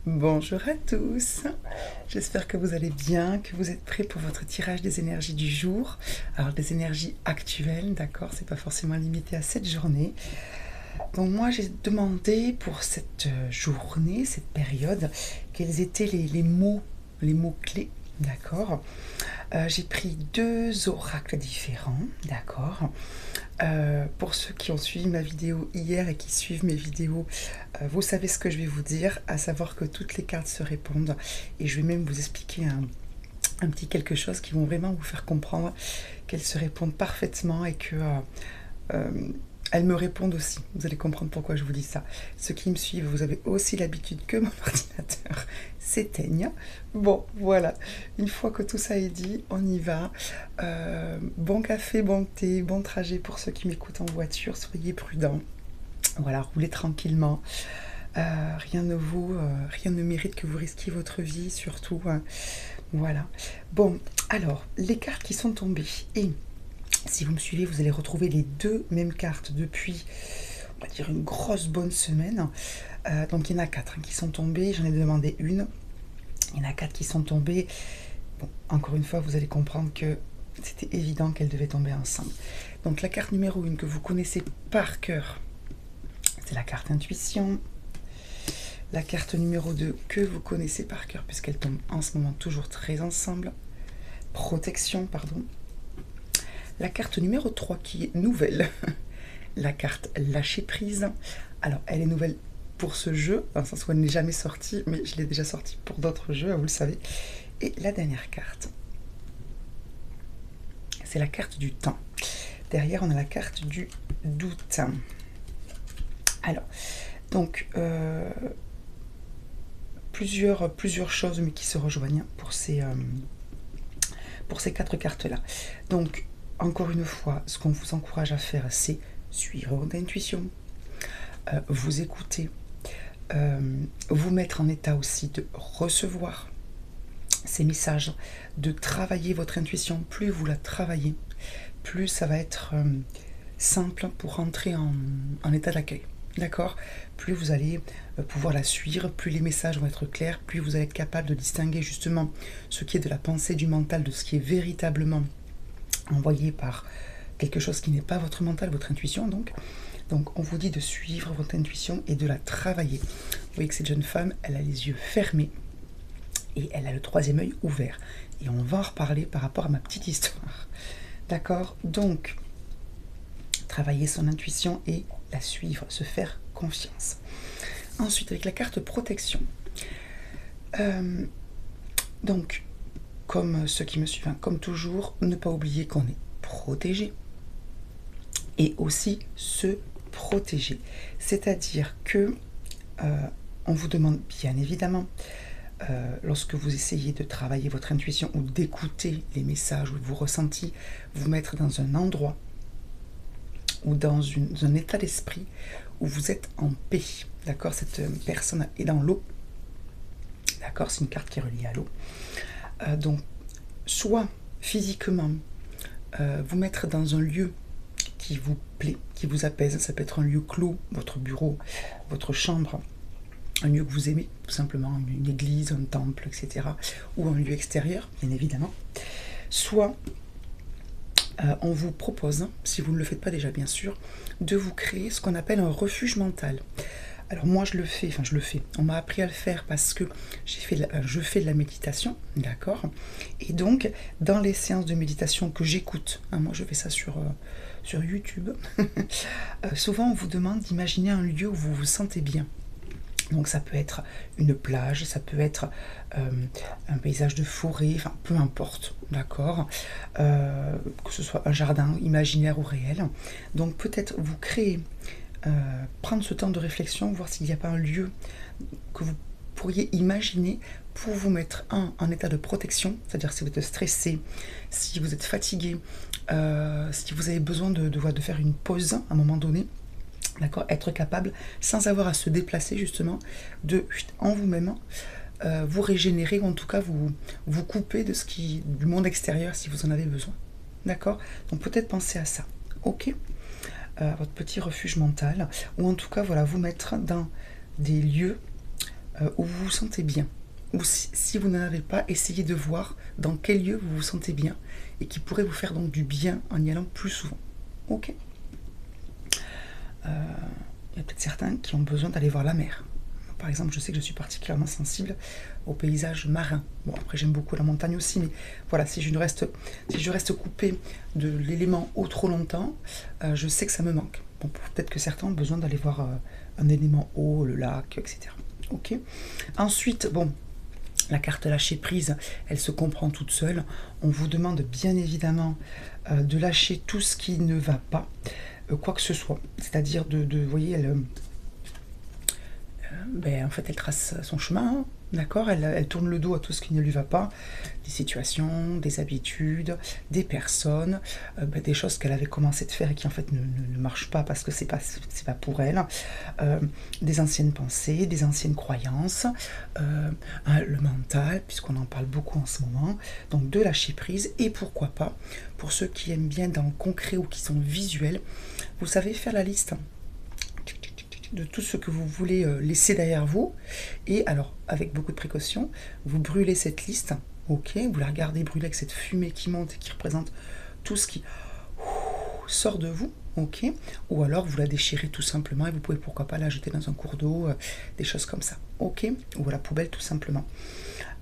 Bonjour à tous, j'espère que vous allez bien, que vous êtes prêts pour votre tirage des énergies du jour. Alors des énergies actuelles, d'accord, c'est pas forcément limité à cette journée. Donc moi j'ai demandé pour cette journée, cette période, quels étaient les mots clés, d'accord. J'ai pris deux oracles différents, d'accord. Pour ceux qui ont suivi ma vidéo hier et qui suivent mes vidéos, vous savez ce que je vais vous dire, à savoir que toutes les cartes se répondent et je vais même vous expliquer un petit quelque chose qui vont vraiment vous faire comprendre qu'elles se répondent parfaitement et que euh, elles me répondent aussi. Vous allez comprendre pourquoi je vous dis ça. Ceux qui me suivent, vous avez aussi l'habitude que mon ordinateur s'éteigne. Bon, voilà. Une fois que tout ça est dit, on y va. Bon café, bon thé, bon trajet pour ceux qui m'écoutent en voiture. Soyez prudents. Voilà, roulez tranquillement. Rien ne mérite que vous risquiez votre vie, surtout. Hein. Voilà. Bon, alors, les cartes qui sont tombées. Et si vous me suivez, vous allez retrouver les deux mêmes cartes depuis, on va dire, une grosse bonne semaine. Donc il y en a quatre qui sont tombées, j'en ai demandé une. Il y en a quatre qui sont tombées. Bon, encore une fois, vous allez comprendre que c'était évident qu'elles devaient tomber ensemble. Donc la carte numéro 1 que vous connaissez par cœur, c'est la carte intuition. La carte numéro 2 que vous connaissez par cœur, puisqu'elles tombent en ce moment toujours très ensemble, protection, pardon. La carte numéro 3 qui est nouvelle, la carte lâcher prise. Alors elle est nouvelle pour ce jeu, dans le sens où elle n'est jamais sortie, mais je l'ai déjà sortie pour d'autres jeux, vous le savez. Et la dernière carte, c'est la carte du temps. Derrière, on a la carte du doute. Alors, donc, plusieurs choses, mais qui se rejoignent pour ces quatre cartes-là. Donc, encore une fois, ce qu'on vous encourage à faire, c'est suivre votre intuition, vous écouter, vous mettre en état aussi de recevoir ces messages, de travailler votre intuition. Plus vous la travaillez, plus ça va être simple pour rentrer en état d'accueil. D'accord? Plus vous allez pouvoir la suivre, plus les messages vont être clairs, plus vous allez être capable de distinguer justement ce qui est de la pensée du mental de ce qui est véritablement envoyé par quelque chose qui n'est pas votre mental, votre intuition donc. Donc on vous dit de suivre votre intuition et de la travailler. Vous voyez que cette jeune femme, elle a les yeux fermés et elle a le troisième œil ouvert. Et on va en reparler par rapport à ma petite histoire. D'accord? Donc, travailler son intuition et la suivre, se faire confiance. Ensuite, avec la carte protection. Donc, comme ceux qui me suivent, hein, comme toujours, ne pas oublier qu'on est protégé et aussi se protéger. C'est-à-dire que on vous demande bien évidemment, lorsque vous essayez de travailler votre intuition ou d'écouter les messages ou vos ressentis, vous mettre dans un endroit ou dans un état d'esprit où vous êtes en paix. D'accord? Cette personne est dans l'eau. D'accord? C'est une carte qui est reliée à l'eau. Donc, soit physiquement, vous mettre dans un lieu qui vous plaît, qui vous apaise. Ça peut être un lieu clos, votre bureau, votre chambre, un lieu que vous aimez, tout simplement, une église, un temple, etc. Ou un lieu extérieur, bien évidemment. Soit on vous propose, si vous ne le faites pas déjà bien sûr, de vous créer ce qu'on appelle un refuge mental. Alors moi je le fais, on m'a appris à le faire parce que je fais de la méditation, d'accord. Et donc dans les séances de méditation que j'écoute, hein, moi je fais ça sur YouTube, souvent on vous demande d'imaginer un lieu où vous vous sentez bien. Donc ça peut être une plage, ça peut être un paysage de forêt, enfin peu importe, d'accord, que ce soit un jardin imaginaire ou réel. Donc peut-être vous créer, prendre ce temps de réflexion, voir s'il n'y a pas un lieu que vous pourriez imaginer pour vous mettre en état de protection, c'est-à-dire si vous êtes stressé, si vous êtes fatigué, si vous avez besoin de faire une pause à un moment donné. D'accord, être capable, sans avoir à se déplacer justement, de en vous-même vous régénérer ou en tout cas vous couper du monde extérieur si vous en avez besoin. D'accord, donc peut-être penser à ça. Ok, votre petit refuge mental, ou en tout cas voilà, vous mettre dans des lieux où vous vous sentez bien. Ou si vous n'en avez pas, essayez de voir dans quel lieu vous vous sentez bien et qui pourrait vous faire donc du bien en y allant plus souvent. Ok. Il y a peut-être certains qui ont besoin d'aller voir la mer. Par exemple, je sais que je suis particulièrement sensible aux paysages marins. Bon, après, j'aime beaucoup la montagne aussi, mais voilà, si je reste coupée de l'élément eau trop longtemps, je sais que ça me manque. Bon, peut-être que certains ont besoin d'aller voir un élément eau, le lac, etc. Ok. Ensuite, bon, la carte lâcher prise, elle se comprend toute seule. On vous demande bien évidemment de lâcher tout ce qui ne va pas, quoi que ce soit. C'est-à-dire vous voyez, en fait, elle trace son chemin, hein, d'accord, elle tourne le dos à tout ce qui ne lui va pas, des situations, des habitudes, des personnes, des choses qu'elle avait commencé de faire et qui en fait ne marchent pas parce que c'est pas pour elle, des anciennes pensées, des anciennes croyances, le mental, puisqu'on en parle beaucoup en ce moment, donc de lâcher prise, et pourquoi pas, pour ceux qui aiment bien dans le concret ou qui sont visuels, vous savez faire la liste de tout ce que vous voulez laisser derrière vous, et alors avec beaucoup de précaution, vous brûlez cette liste, ok, vous la regardez brûler avec cette fumée qui monte et qui représente tout ce qui sort de vous, ok, ou alors vous la déchirez tout simplement et vous pouvez pourquoi pas la jeter dans un cours d'eau, des choses comme ça, ok, ou à la poubelle tout simplement.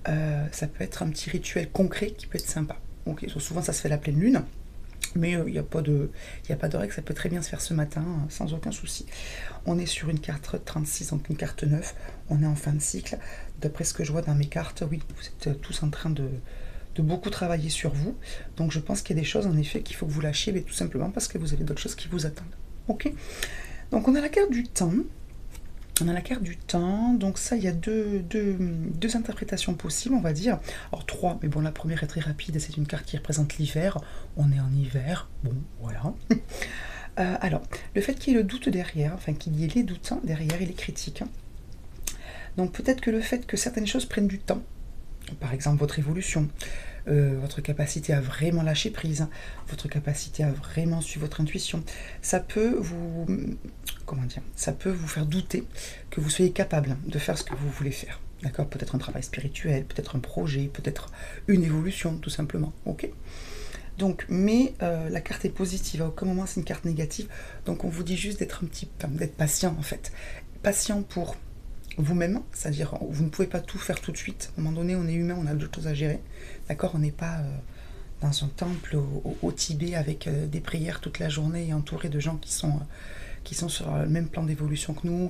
Ça peut être un petit rituel concret qui peut être sympa, ok, souvent ça se fait la pleine lune, mais il n'y a pas de règle, ça peut très bien se faire ce matin, sans aucun souci. On est sur une carte 36, donc une carte 9, on est en fin de cycle. D'après ce que je vois dans mes cartes, oui, vous êtes tous en train de beaucoup travailler sur vous. Donc je pense qu'il y a des choses en effet qu'il faut que vous lâchiez, mais tout simplement parce que vous avez d'autres choses qui vous attendent. Ok. Donc on a la carte du temps. Donc ça, il y a deux interprétations possibles, on va dire. Alors trois, mais bon, la première est très rapide, c'est une carte qui représente l'hiver. On est en hiver, bon, voilà. Alors, le fait qu'il y ait le doute derrière, enfin qu'il y ait les doutes derrière et les critiques. Donc peut-être que le fait que certaines choses prennent du temps, par exemple votre évolution, votre capacité à vraiment lâcher prise, votre capacité à vraiment suivre votre intuition, ça peut vous faire douter que vous soyez capable de faire ce que vous voulez faire. D'accord, peut-être un travail spirituel, peut-être un projet, peut-être une évolution, tout simplement. Ok. Donc, mais la carte est positive, à aucun moment c'est une carte négative. Donc on vous dit juste d'être d'être patient en fait. Patient pour vous-même, c'est-à-dire vous ne pouvez pas tout faire tout de suite. À un moment donné, on est humain, on a d'autres choses à gérer. D'accord, on n'est pas dans un temple au Tibet avec des prières toute la journée et entouré de gens qui sont sur le même plan d'évolution que nous,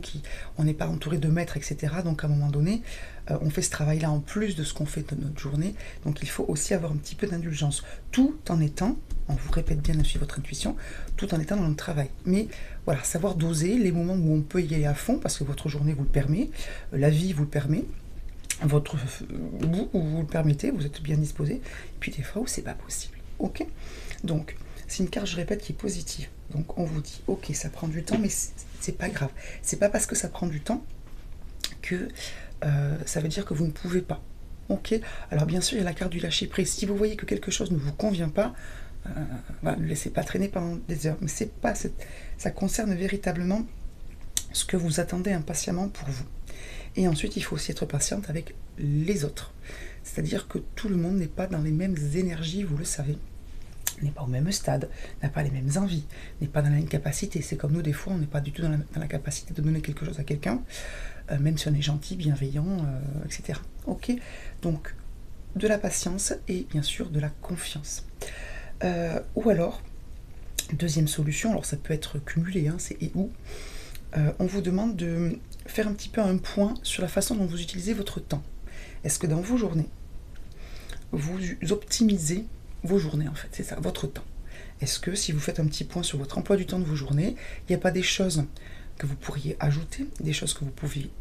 on n'est pas entouré de maîtres, etc. Donc à un moment donné, on fait ce travail-là en plus de ce qu'on fait de notre journée. Donc il faut aussi avoir un petit peu d'indulgence, tout en étant, on vous répète bien de suivre votre intuition, tout en étant dans le travail. Mais voilà, savoir doser les moments où on peut y aller à fond, parce que votre journée vous le permet, la vie vous le permet, vous le permettez, vous êtes bien disposé, et puis des fois où c'est pas possible. Ok. Donc c'est une carte, je répète, qui est positive. Donc on vous dit, ok, ça prend du temps, mais c'est pas grave. C'est pas parce que ça prend du temps que ça veut dire que vous ne pouvez pas. Ok. Alors bien sûr, il y a la carte du lâcher prise. Si vous voyez que quelque chose ne vous convient pas, voilà, ne laissez pas traîner pendant des heures. Mais c'est pas ça concerne véritablement ce que vous attendez impatiemment pour vous. Et ensuite, il faut aussi être patiente avec les autres. C'est-à-dire que tout le monde n'est pas dans les mêmes énergies, vous le savez. N'est pas au même stade, n'a pas les mêmes envies, n'est pas dans la même capacité. C'est comme nous, des fois, on n'est pas du tout dans la capacité de donner quelque chose à quelqu'un, même si on est gentil, bienveillant, etc. Ok. Donc, de la patience et bien sûr de la confiance. Ou alors, deuxième solution, alors ça peut être cumulé, hein, c'est et où, on vous demande de faire un petit peu un point sur la façon dont vous utilisez votre temps. Est-ce que dans vos journées, vous optimisez vos journées en fait, c'est ça, votre temps. Est-ce que si vous faites un petit point sur votre emploi du temps de vos journées, il n'y a pas des choses que vous pourriez ajouter, des choses que vous pourriez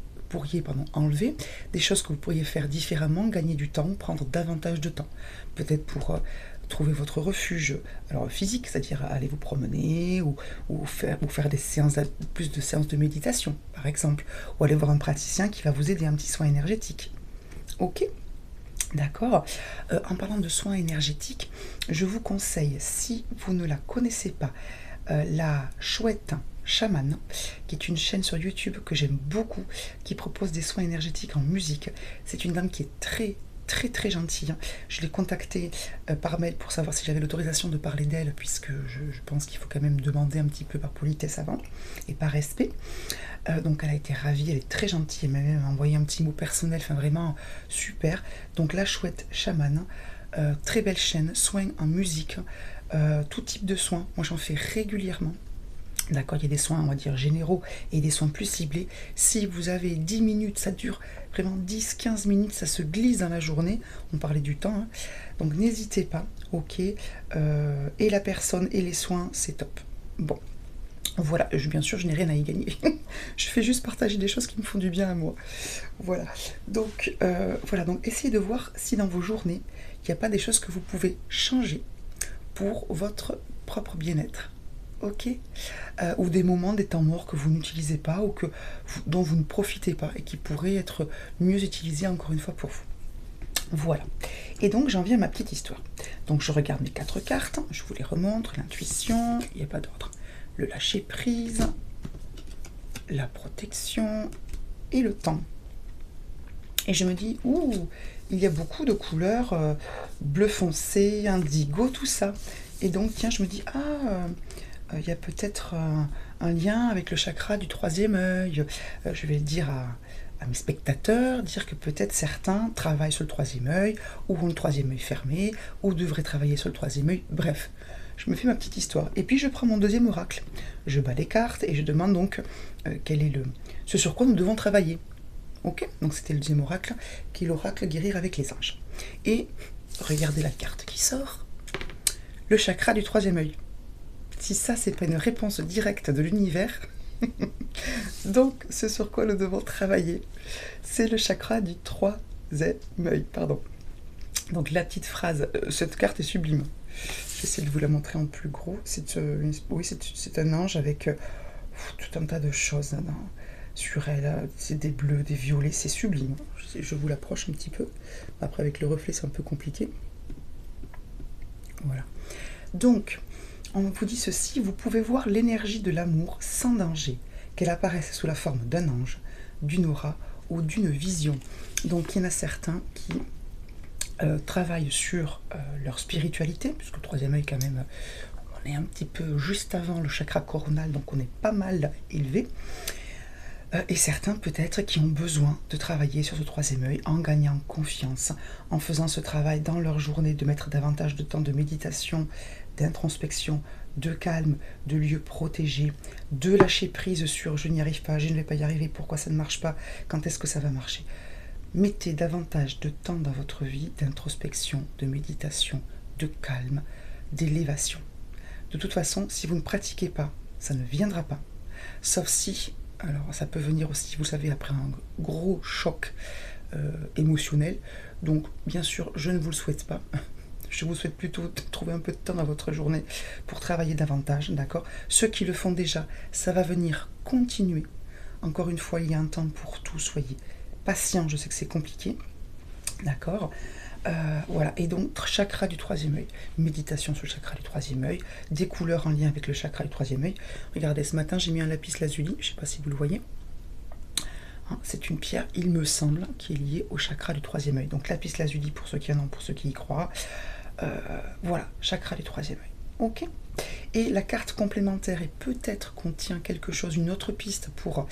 enlever, des choses que vous pourriez faire différemment, gagner du temps, prendre davantage de temps. Peut-être pour trouver votre refuge, alors physique, c'est-à-dire aller vous promener ou faire plus de séances de méditation, par exemple, ou aller voir un praticien qui va vous aider, un petit soin énergétique. Ok ? D'accord. En parlant de soins énergétiques, je vous conseille, si vous ne la connaissez pas, la chouette Shaman, qui est une chaîne sur YouTube que j'aime beaucoup, qui propose des soins énergétiques en musique. C'est une dame qui est très gentille. Je l'ai contactée par mail pour savoir si j'avais l'autorisation de parler d'elle, puisque je pense qu'il faut quand même demander un petit peu par politesse avant et par respect. Donc elle a été ravie, elle est très gentille, elle m'a même envoyé un petit mot personnel, enfin vraiment super. Donc la chouette Shaman, très belle chaîne, soins en musique, tout type de soins, moi j'en fais régulièrement. D'accord, il y a des soins, on va dire, généraux et des soins plus ciblés. Si vous avez 10 minutes, ça dure vraiment 10-15 minutes, ça se glisse dans la journée. On parlait du temps, hein. Donc n'hésitez pas, ok. Et la personne et les soins, c'est top. Bon, voilà, bien sûr, je n'ai rien à y gagner. Je fais juste partager des choses qui me font du bien à moi. Voilà, donc essayez de voir si dans vos journées, il n'y a pas des choses que vous pouvez changer pour votre propre bien-être. Ok, ou des moments, des temps morts que vous n'utilisez pas ou dont vous ne profitez pas et qui pourraient être mieux utilisés encore une fois pour vous. Voilà, et donc j'en viens à ma petite histoire. Donc je regarde mes 4 cartes, je vous les remontre, l'intuition, il n'y a pas d'ordre, le lâcher prise, la protection et le temps. Et je me dis, ouh, il y a beaucoup de couleurs, bleu foncé, indigo, tout ça. Et donc tiens, je me dis, il y a peut-être un lien avec le chakra du 3e œil. Je vais le dire à mes spectateurs, dire que peut-être certains travaillent sur le 3e œil, ou ont le 3e œil fermé, ou devraient travailler sur le 3e œil. Bref, je me fais ma petite histoire. Et puis je prends mon 2e oracle. Je bats les cartes et je demande donc quel est ce sur quoi nous devons travailler. Ok, donc c'était le 2e oracle, qui est l'oracle guérir avec les anges. Et regardez la carte qui sort. Le chakra du 3e œil. Si ça, c'est pas une réponse directe de l'univers, donc ce sur quoi nous devons travailler, c'est le chakra du 3e œil, pardon. Donc la petite phrase, cette carte est sublime. J'essaie de vous la montrer en plus gros. C'est un ange avec tout un tas de choses sur elle. C'est des bleus, des violets, c'est sublime. Je vous l'approche un petit peu. Après, avec le reflet, c'est un peu compliqué. Voilà. Donc, on vous dit ceci, vous pouvez voir l'énergie de l'amour sans danger, qu'elle apparaisse sous la forme d'un ange, d'une aura ou d'une vision. Donc il y en a certains qui travaillent sur leur spiritualité, puisque le 3e œil quand même, on est un petit peu juste avant le chakra coronal, donc on est pas mal élevé. Et certains peut-être qui ont besoin de travailler sur ce 3e œil en gagnant confiance, en faisant ce travail dans leur journée, de mettre davantage de temps de méditation, d'introspection, de calme, de lieux protégés, de lâcher prise sur je n'y arrive pas, je ne vais pas y arriver, pourquoi ça ne marche pas, quand est-ce que ça va marcher. Mettez davantage de temps dans votre vie d'introspection, de méditation, de calme, d'élévation. De toute façon, si vous ne pratiquez pas, ça ne viendra pas. Sauf si, alors ça peut venir aussi, vous savez, après un gros choc émotionnel. Donc, bien sûr, je ne vous le souhaite pas. Je vous souhaite plutôt de trouver un peu de temps dans votre journée pour travailler davantage, d'accord? Ceux qui le font déjà, ça va venir continuer. Encore une fois, il y a un temps pour tout, soyez patient, je sais que c'est compliqué, d'accord? Voilà, et donc chakra du 3e œil, méditation sur le chakra du 3e œil, des couleurs en lien avec le chakra du 3e œil. Regardez, ce matin, j'ai mis un lapis lazuli, je ne sais pas si vous le voyez. C'est une pierre, il me semble, qui est liée au chakra du 3e œil. Donc lapis lazuli pour ceux qui en ont, pour ceux qui y croient. Voilà, chakra du 3e œil. Ok. Et la carte complémentaire, et peut-être contient quelque chose, une autre piste pour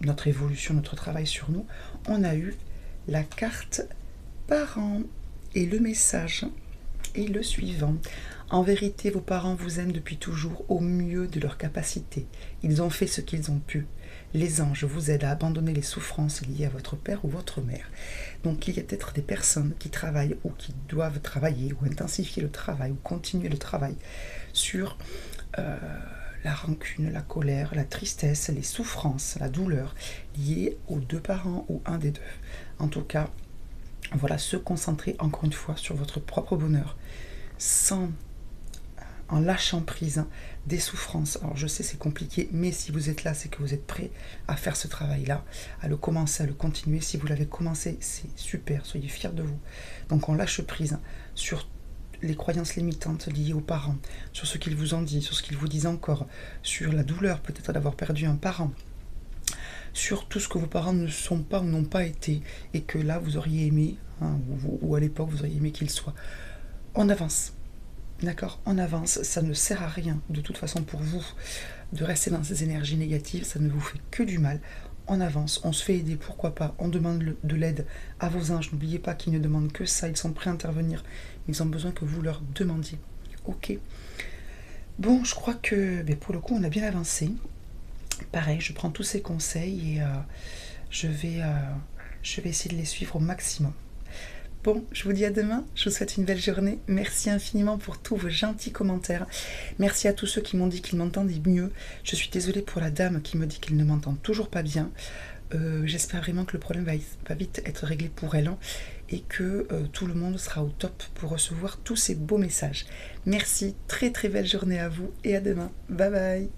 notre évolution, notre travail sur nous. On a eu la carte parents. Et le message est le suivant. En vérité, vos parents vous aiment depuis toujours au mieux de leurs capacités. Ils ont fait ce qu'ils ont pu. Les anges vous aident à abandonner les souffrances liées à votre père ou votre mère. Donc il y a peut-être des personnes qui travaillent ou qui doivent travailler ou intensifier le travail ou continuer le travail sur la rancune, la colère, la tristesse, les souffrances, la douleur liées aux 2 parents ou un des 2. En tout cas, voilà, se concentrer encore une fois sur votre propre bonheur en lâchant prise des souffrances. Alors je sais c'est compliqué, mais si vous êtes là, c'est que vous êtes prêt à faire ce travail-là, à le commencer, à le continuer. Si vous l'avez commencé, c'est super, soyez fiers de vous. Donc on lâche prise sur les croyances limitantes liées aux parents, sur ce qu'ils vous ont dit, sur ce qu'ils vous disent encore, sur la douleur peut-être d'avoir perdu un parent, sur tout ce que vos parents ne sont pas ou n'ont pas été, et que là vous auriez aimé, hein, ou à l'époque vous auriez aimé qu'ils soient. On avance, d'accord? On avance, ça ne sert à rien de toute façon pour vous de rester dans ces énergies négatives, ça ne vous fait que du mal. On avance, on se fait aider, pourquoi pas, on demande de l'aide à vos anges, n'oubliez pas qu'ils ne demandent que ça, ils sont prêts à intervenir, ils ont besoin que vous leur demandiez. Ok. Bon, je crois que pour le coup on a bien avancé. Pareil, je prends tous ces conseils et je vais essayer de les suivre au maximum. Bon, je vous dis à demain, je vous souhaite une belle journée. Merci infiniment pour tous vos gentils commentaires. Merci à tous ceux qui m'ont dit qu'ils m'entendaient mieux. Je suis désolée pour la dame qui me dit qu'elle ne m'entend toujours pas bien. J'espère vraiment que le problème va vite être réglé pour elle, hein, et que tout le monde sera au top pour recevoir tous ces beaux messages. Merci, très très belle journée à vous et à demain. Bye bye.